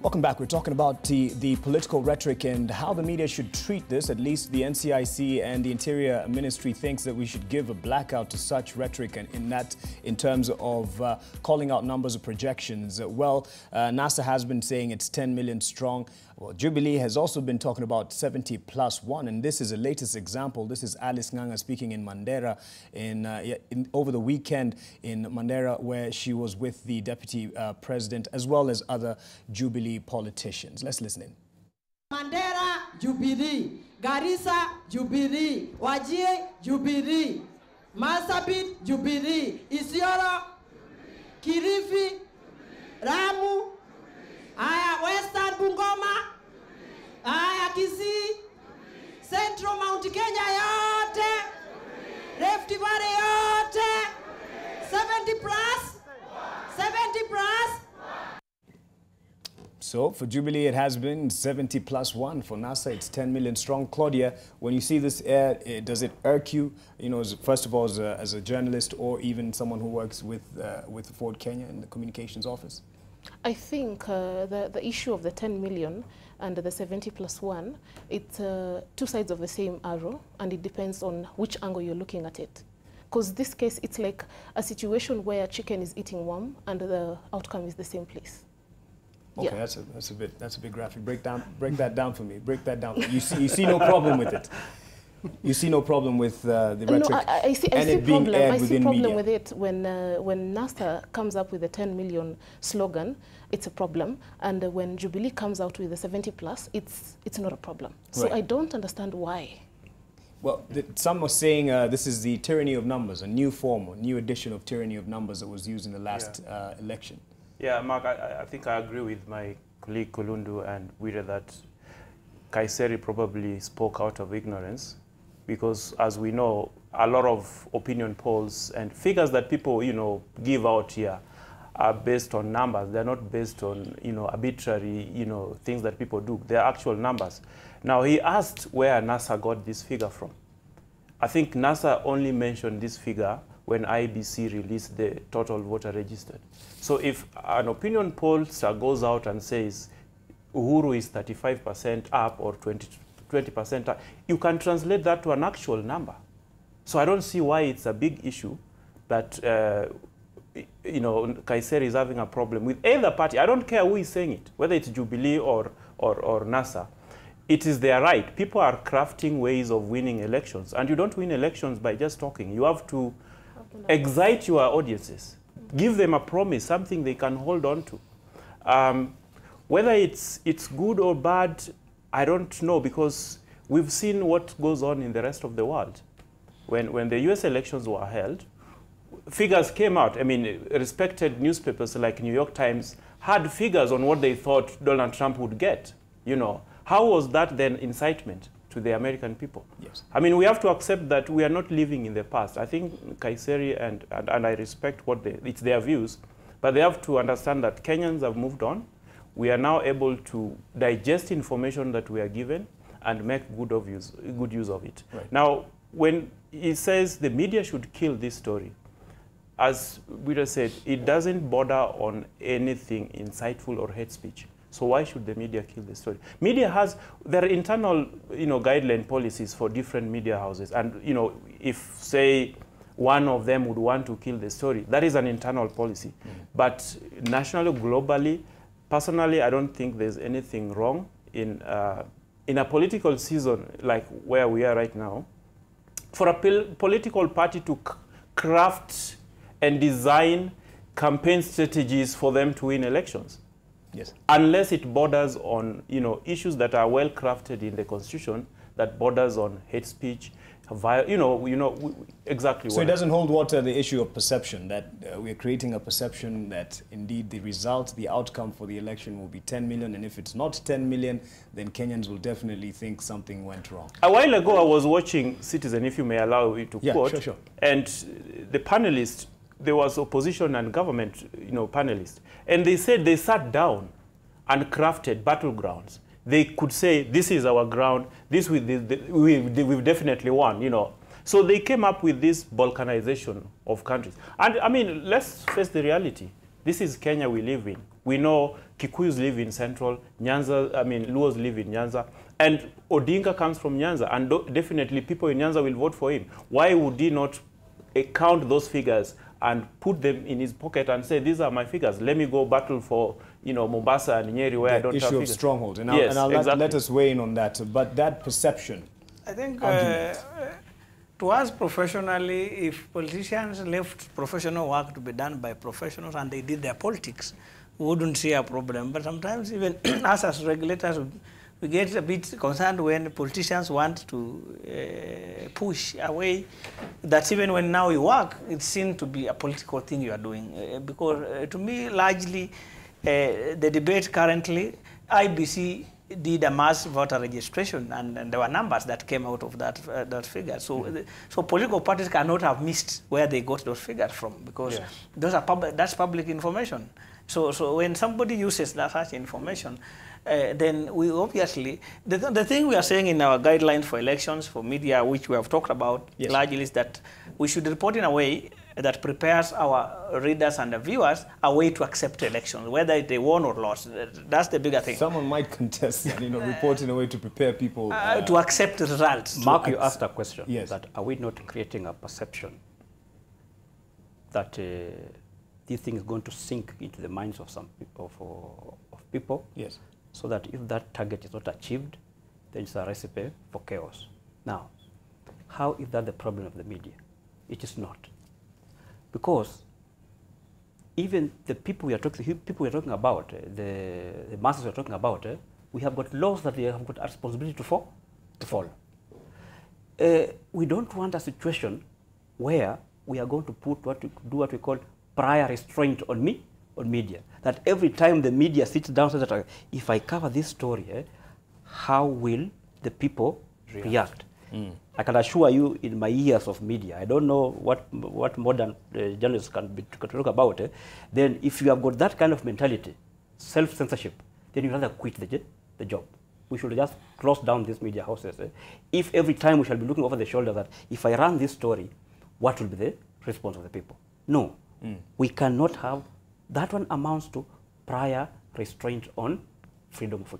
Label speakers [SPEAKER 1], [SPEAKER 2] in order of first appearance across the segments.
[SPEAKER 1] Welcome back. We're talking about the political rhetoric and how the media should treat this. At least the NCIC and the Interior Ministry thinks that we should give a blackout to such rhetoric and in terms of calling out numbers or projections. NASA has been saying it's 10 million strong. Well, Jubilee has also been talking about 70+1, and this is the latest example. This is Alice Nganga speaking in Mandera over the weekend in Mandera, where she was with the Deputy President as well as other Jubilee politicians. Let's listen in.
[SPEAKER 2] Mandera, Jubilee. Garissa, Jubilee. Wajir, Jubilee. Marsabit, Jubilee. Isiolo, Kilifi, Ramu, Western Bungoma, Kisii, Central Mount Kenya yote, Rift Valley yote, 70+.
[SPEAKER 1] So for Jubilee, it has been 70+1. For NASA, it's 10 million strong. Claudia, when you see this, does it irk you? You know, first of all, as a journalist or even someone who works with Ford Kenya in the communications office?
[SPEAKER 3] I think the issue of the 10 million and the 70+1, it's two sides of the same arrow, and it depends on which angle you're looking at it. Because this case, it's like a situation where chicken is eating worm and the outcome is the same place.
[SPEAKER 1] Okay, yeah. that's a bit graphic. Break that down for me. Break that down. You see no problem with it. You see no problem with the rhetoric.
[SPEAKER 3] No, I see
[SPEAKER 1] it being aired
[SPEAKER 3] I see
[SPEAKER 1] within
[SPEAKER 3] problem
[SPEAKER 1] media.
[SPEAKER 3] with it when NASA comes up with the 10 million slogan, it's a problem, and when Jubilee comes out with the 70+, it's not a problem. So
[SPEAKER 1] right.
[SPEAKER 3] I don't understand why.
[SPEAKER 1] Well, some are saying this is the tyranny of numbers, a new form, a new edition of tyranny of numbers that was used in the last election.
[SPEAKER 4] Yeah, Mark, I think I agree with my colleague Kulundu and Wira that Kaiseri probably spoke out of ignorance, because as we know, a lot of opinion polls and figures that people, give out here are based on numbers. They're not based on, arbitrary, things that people do. They're actual numbers. Now, he asked where NASA got this figure from. I think NASA only mentioned this figure when IBC released the total voter registered. So if an opinion pollster goes out and says Uhuru is 35% up or 20% up, you can translate that to an actual number. So I don't see why it's a big issue that Kaiseri is having a problem with either party. I don't care who is saying it, whether it's Jubilee or NASA. It is their right. People are crafting ways of winning elections, and you don't win elections by just talking. You have to excite your audiences. Give them a promise, something they can hold on to. Whether it's good or bad, I don't know, because we've seen what goes on in the rest of the world. When the US elections were held, figures came out. I mean, respected newspapers like New York Times had figures on what they thought Donald Trump would get. How was that then incitement to the American people?
[SPEAKER 1] Yes.
[SPEAKER 4] I mean, we have to accept that we are not living in the past. I think Kaiseri and I respect it's their views, but they have to understand that Kenyans have moved on. We are now able to digest information that we are given and make good use of it. Right. Now, when he says the media should kill this story, as Wira said, it doesn't border on anything insightful or hate speech. So why should the media kill the story? Media has their internal, guideline policies for different media houses. And, if, say, one of them would want to kill the story, that is an internal policy. But nationally, globally, personally, I don't think there's anything wrong in a political season like where we are right now, for a political party to craft and design campaign strategies for them to win elections.
[SPEAKER 1] Yes.
[SPEAKER 4] Unless it borders on, issues that are well crafted in the Constitution, that borders on hate speech, exactly.
[SPEAKER 1] So it doesn't hold water, the issue of perception, that we're creating a perception that indeed the result, the outcome for the election will be 10 million, and if it's not 10 million, then Kenyans will definitely think something went wrong.
[SPEAKER 4] A while ago, I was watching Citizen, if you may allow me to quote,
[SPEAKER 1] sure.
[SPEAKER 4] And the panelists, there was opposition and government, panelists, and they said they sat down and crafted battlegrounds. They could say, this is our ground, we've definitely won, So they came up with this balkanization of countries. And I mean, let's face the reality. This is Kenya we live in. We know Kikuyus live in Central, Nyanza, I mean, Luos live in Nyanza, and Odinga comes from Nyanza, and definitely people in Nyanza will vote for him. Why would he not count those figures and put them in his pocket and say, these are my figures, let me go battle for, you know, Mombasa and Nyeri where I don't have figures.
[SPEAKER 1] The issue of strongholds, and
[SPEAKER 4] yes,
[SPEAKER 1] I'll
[SPEAKER 4] exactly.
[SPEAKER 1] let us weigh in on that, but that perception.
[SPEAKER 5] I think to us professionally, if politicians left professional work to be done by professionals and they did their politics, we wouldn't see a problem. But sometimes even us as regulators, we get a bit concerned when politicians want to push away that even when now you work, it's seen to be a political thing you are doing. Because to me, largely, the debate currently, IBC did a mass voter registration, and there were numbers that came out of that figure. So, so political parties cannot have missed where they got those figures from, because those are that's public information. So when somebody uses such information, then we obviously, the thing we are saying in our guidelines for elections, for media, which we have talked about largely, is that we should report in a way that prepares our readers and the viewers a way to accept elections, whether they won or lost. That's the bigger thing.
[SPEAKER 1] Someone might contest, you know, report in a way to prepare people
[SPEAKER 5] to accept the results.
[SPEAKER 6] Mark, you asked a question.
[SPEAKER 1] Yes.
[SPEAKER 6] That are we not creating a perception that this thing is going to sink into the minds of some people, of people?
[SPEAKER 1] Yes.
[SPEAKER 6] So that if that target is not achieved, then it's a recipe for chaos. Now, how is that the problem of the media? It is not. Because even the people we are talking about, the masses we are talking about, we have got laws that they have got a responsibility to follow. We don't want a situation where we are going to put what we call prior restraint on media. That every time the media sits down and says that if I cover this story, how will the people react? I can assure you, in my years of media, I don't know what modern journalists can talk about. Then if you have got that kind of mentality, self-censorship, then you rather quit the job. We should just close down these media houses. If every time we shall be looking over the shoulder that if I run this story, what will be the response of the people? No, we cannot have. That one amounts to prior restraint on freedom of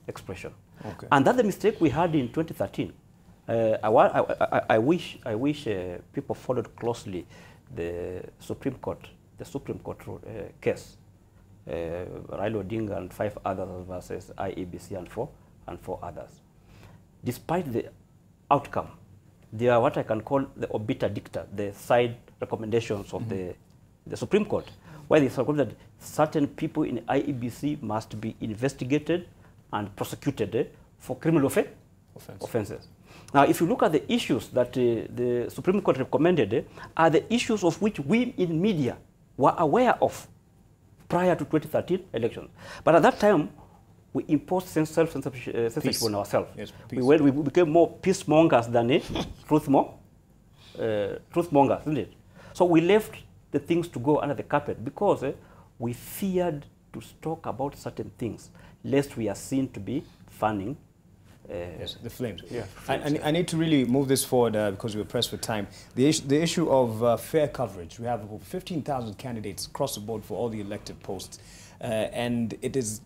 [SPEAKER 6] expression. Okay. And that's the mistake we had in 2013. I wish people followed closely the Supreme Court case, Raila Odinga and 5 others versus IEBC and four others. Despite the outcome, they are what I can call the obiter dicta, the side recommendations of the Supreme Court, where they recommend that certain people in IEBC must be investigated and prosecuted for criminal offenses. Now, if you look at the issues that the Supreme Court recommended, are the issues of which we in media were aware of prior to 2013 elections. But at that time, we imposed self-censorship on ourselves. Yes, we became more peacemongers than truthmongers, isn't it? So we left the things to go under the carpet because we feared to talk about certain things, lest we are seen to be fanning
[SPEAKER 1] yes, the flames. Yeah, I need to really move this forward because we're pressed for time. The issue of fair coverage. We have over 15,000 candidates across the board for all the elected posts, and it is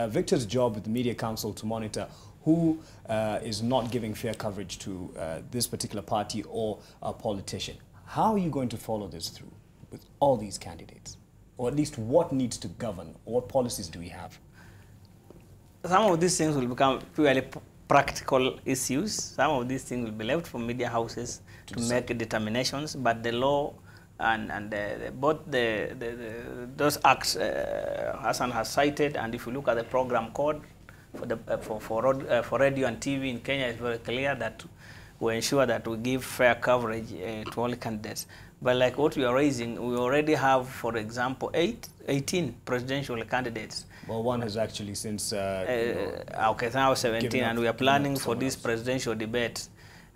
[SPEAKER 1] Victor's job with the Media Council to monitor who is not giving fair coverage to this particular party or a politician. How are you going to follow this through with all these candidates, or at least what needs to govern? Or what policies do we have?
[SPEAKER 5] Some of these things will become purely practical issues. Some of these things will be left for media houses to make determinations. But the law and both those acts Hassan has cited, and if you look at the program code for radio and TV in Kenya, it's very clear that we ensure that we give fair coverage to all candidates. But like what we are raising, we already have, for example, 18 presidential candidates.
[SPEAKER 1] Well, one has actually since...
[SPEAKER 5] okay, now 17, and we are planning for this presidential debate.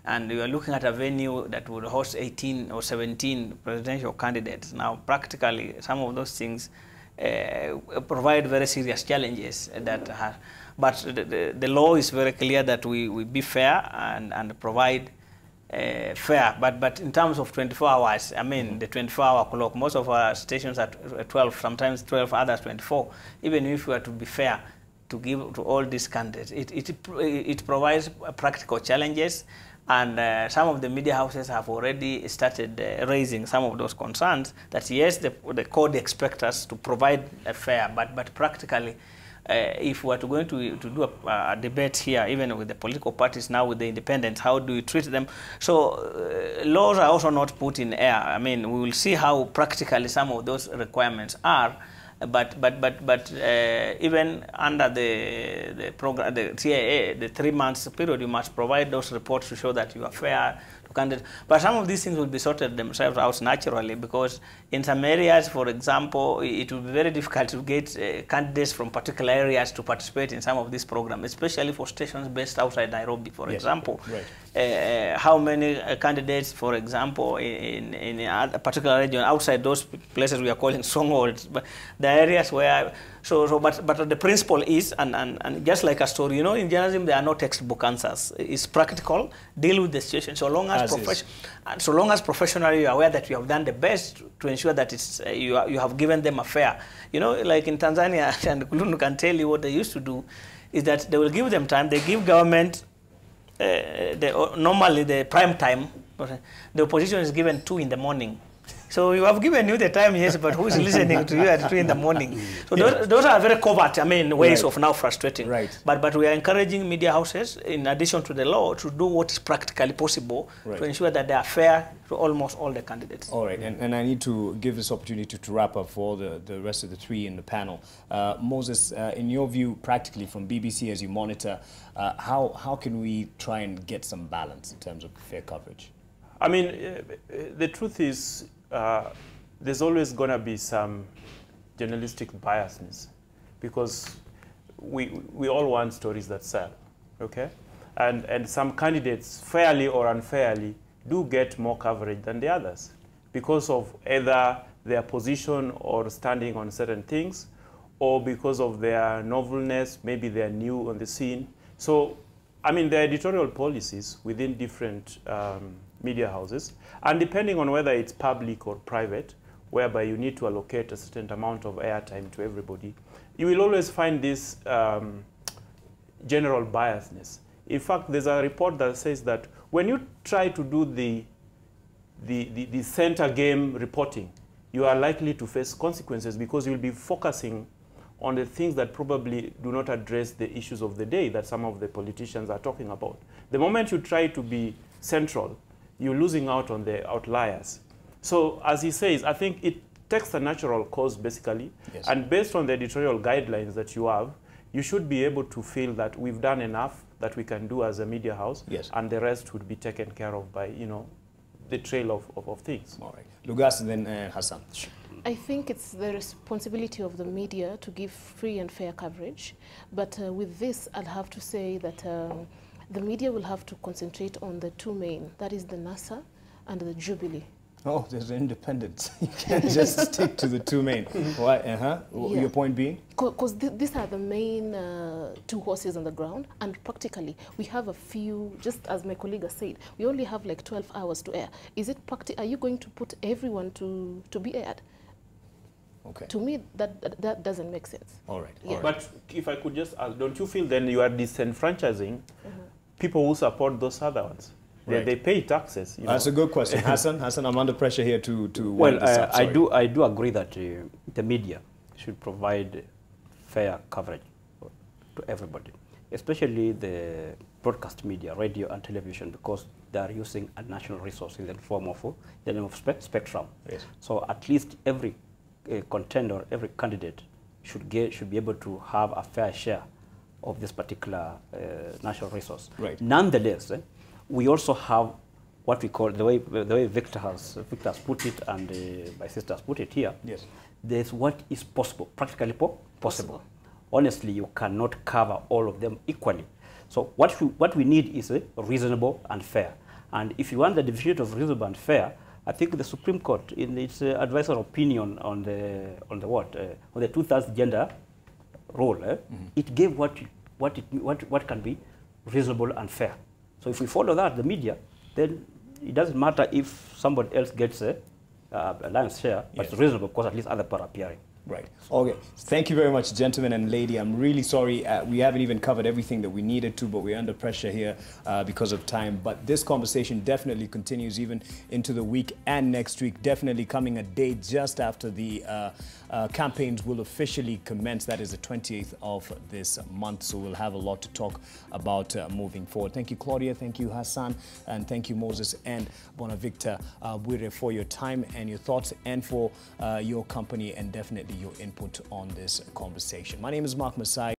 [SPEAKER 5] And we are looking at a venue that would host 18 or 17 presidential candidates. Now, practically, some of those things provide very serious challenges. But the law is very clear that we be fair and provide fair, but in terms of 24 hours, I mean, the 24-hour clock, most of our stations are 12, sometimes 12, others 24. Even if we are to be fair to give to all these candidates, it provides practical challenges, and some of the media houses have already started raising some of those concerns that yes, the code expects us to provide a fair, but practically, if we are going to do a debate here, even with the political parties now, with the independents, how do we treat them? So laws are also not put in air. I mean, we will see how practically some of those requirements are. But even under the program, the TIA, the 3 months period, you must provide those reports to show that you are fair to candidates. But some of these things will be sorted themselves out naturally, because in some areas, for example, it will be very difficult to get candidates from particular areas to participate in some of these programs, especially for stations based outside Nairobi, for example. Right. How many candidates, for example, in a particular region outside those places we are calling strongholds, but the areas where but the principle is, and just like a story, you know, in journalism there are no textbook answers. It's practical, deal with the situation. So long as professionally you are aware that you have done the best to ensure that it's you have given them a fair. You know, like in Tanzania, and Kulunu can tell you what they used to do is that they will give them time. They give government normally the prime time. The opposition is given 2 in the morning. So you have given you the time, yes, but who is listening to you at 2 in the morning? So those are very covert, I mean, ways of now frustrating.
[SPEAKER 1] Right.
[SPEAKER 5] But we are encouraging media houses, in addition to the law, to do what is practically possible to ensure that they are fair to almost all the candidates.
[SPEAKER 1] All right, and I need to give this opportunity to wrap up for the rest of the 3 in the panel. Moses, in your view, practically from BBC as you monitor, how can we try and get some balance in terms of fair coverage?
[SPEAKER 4] I mean, the truth is, there's always going to be some journalistic biasness, because we all want stories that sell, okay? And some candidates, fairly or unfairly, do get more coverage than the others because of either their position or standing on certain things, or because of their novelness, maybe they're new on the scene. So, I mean, there are editorial policies within different media houses, and depending on whether it's public or private, whereby you need to allocate a certain amount of airtime to everybody, you will always find this general biasness. In fact, there's a report that says that when you try to do the center game reporting, you are likely to face consequences, because you'll be focusing on the things that probably do not address the issues of the day that some of the politicians are talking about. The moment you try to be central, you're losing out on the outliers. So as he says, I think it takes a natural course, basically. Yes. And based on the editorial guidelines that you have, you should be able to feel that we've done enough that we can do as a media house, and the rest would be taken care of by, you know, the trail of things. All right.
[SPEAKER 1] Lugas and then Hassan.
[SPEAKER 3] I think it's the responsibility of the media to give free and fair coverage. But with this, I'll have to say that the media will have to concentrate on the 2 main, that is the NASA and the Jubilee.
[SPEAKER 1] Oh, there's independence. You can't just stick to the 2 main. Why? Your point being?
[SPEAKER 3] Because these are the main 2 horses on the ground, and practically we have a few, just as my colleague has said, we only have like 12 hours to air. Is it are you going to put everyone to be aired?
[SPEAKER 1] Okay.
[SPEAKER 3] To me, that doesn't make sense.
[SPEAKER 1] All right.
[SPEAKER 3] Yeah.
[SPEAKER 4] But if I could just ask, don't you feel then you are disenfranchising people who support those other ones?
[SPEAKER 1] Right.
[SPEAKER 4] They pay taxes. You know?
[SPEAKER 1] That's a good question. Hassan, I'm under pressure here to
[SPEAKER 6] well, I do agree that the media should provide fair coverage to everybody, especially the broadcast media, radio and television, because they are using a national resource in the form of spectrum. Yes. So at least every contender, every candidate should be able to have a fair share of this particular national resource.
[SPEAKER 1] Right.
[SPEAKER 6] Nonetheless, we also have what we call, the way Victor has put it, and my sister has put it here.
[SPEAKER 1] Yes.
[SPEAKER 6] There's what is possible, practically possible. Honestly, you cannot cover all of them equally. So what we need is reasonable and fair. And if you want the definition of reasonable and fair, I think the Supreme Court, in its advisory opinion on the 2/3 gender rule, it gave what can be reasonable and fair. So if we follow that, the media, then it doesn't matter if somebody else gets a lion's share, but
[SPEAKER 1] Yes.
[SPEAKER 6] it's reasonable because at least other people are appearing.
[SPEAKER 1] Right. Okay. Thank you very much, gentlemen and lady. I'm really sorry we haven't even covered everything that we needed to, but we're under pressure here because of time. But this conversation definitely continues even into the week and next week, definitely coming a day just after the campaigns will officially commence. That is the 28th of this month. So we'll have a lot to talk about moving forward. Thank you, Claudia. Thank you, Hassan. And thank you, Moses and Bonavictor Bwire, for your time and your thoughts and for your company and definitely your input on this conversation. My name is Mark Masai.